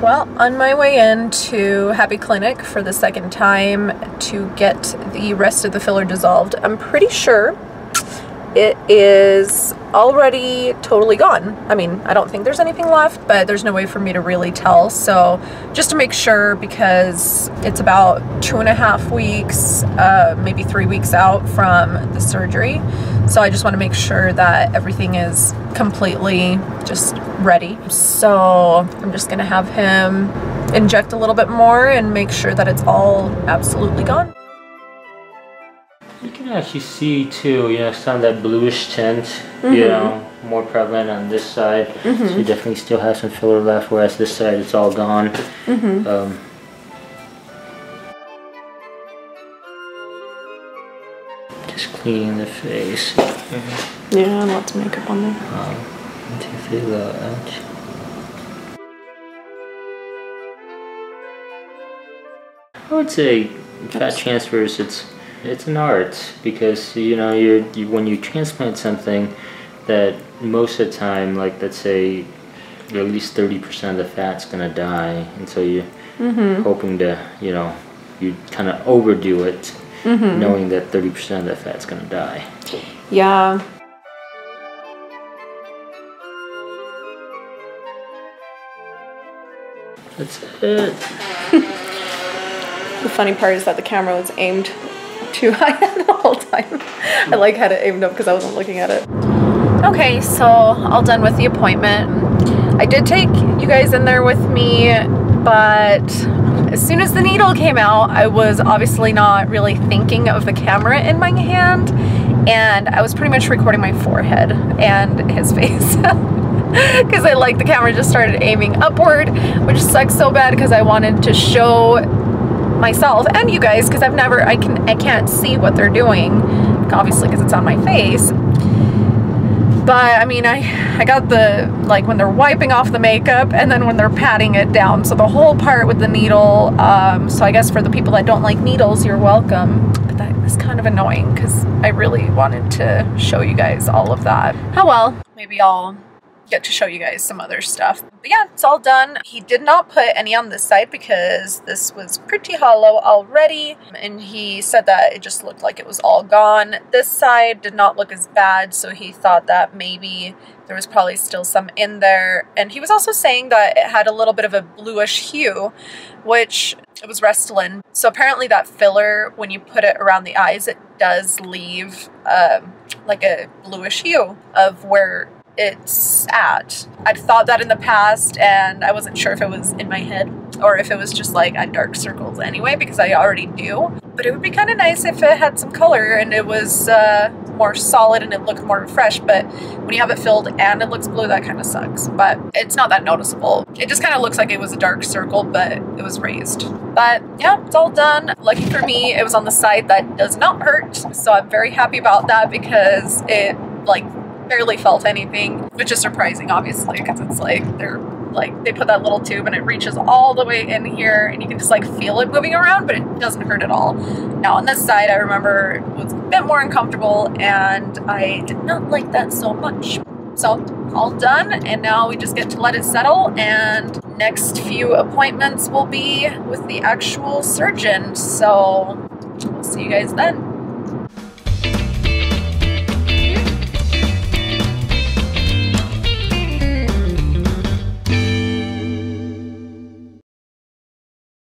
Well, on my way into Happy Clinic for the second time to get the rest of the filler dissolved, I'm pretty sure it is already totally gone. I mean, I don't think there's anything left, but there's no way for me to really tell. So just to make sure, because it's about 2.5 weeks, maybe 3 weeks out from the surgery. So I just want to make sure that everything is completely just ready. So I'm just going to have him inject a little bit more and make sure that it's all absolutely gone. You can actually see too, you know, some of that bluish tint, you know, more prevalent on this side. So you definitely still have some filler left, whereas this side it's all gone. Just cleaning the face. Yeah, lots of makeup on there. 1, 2, 3, low edge. I would say fat transfers, it's an art, because you know when you transplant something that most of the time, like let's say at least 30% of the fat's gonna die, and so you're hoping to, you know, you kind of overdo it, knowing that 30% of the fat's gonna die. Yeah. That's it. The funny part is that the camera was aimed too high the whole time. I like had it aimed up because I wasn't looking at it. Okay, so all done with the appointment. I did take you guys in there with me, but as soon as the needle came out, I was obviously not really thinking of the camera in my hand, and I was pretty much recording my forehead and his face. Because the camera just started aiming upward, which sucks so bad because I wanted to show myself and you guys, because I can't see what they're doing, obviously, because it's on my face. But I mean, I got the, like, when they're wiping off the makeup and then when they're patting it down, so the whole part with the needle. So I guess for the people that don't like needles, you're welcome. But that is kind of annoying because I really wanted to show you guys all of that. Oh well, maybe I'll get to show you guys some other stuff. But yeah, it's all done. He did not put any on this side because this was pretty hollow already, and he said that it just looked like it was all gone. This side did not look as bad, so he thought that maybe there was probably still some in there. And he was also saying that it had a little bit of a bluish hue, which it was Restylane. So apparently that filler, when you put it around the eyes, it does leave like a bluish hue of where it's at. I'd thought that in the past, and I wasn't sure if it was in my head or if it was just like at dark circles anyway, because I already do. But it would be kind of nice if it had some color and it was more solid and it looked more fresh. But when you have it filled and it looks blue, that kind of sucks. But it's not that noticeable. It just kind of looks like it was a dark circle, but it was raised. But yeah, it's all done. Lucky for me, it was on the side that does not hurt. So I'm very happy about that because it barely felt anything, which is surprising, obviously, because it's they put that little tube and it reaches all the way in here and you can just feel it moving around, but it doesn't hurt at all. Now on this side, I remember it was a bit more uncomfortable and I did not like that so much. So all done, and now we just get to let it settle, and next few appointments will be with the actual surgeon. So we'll see you guys then.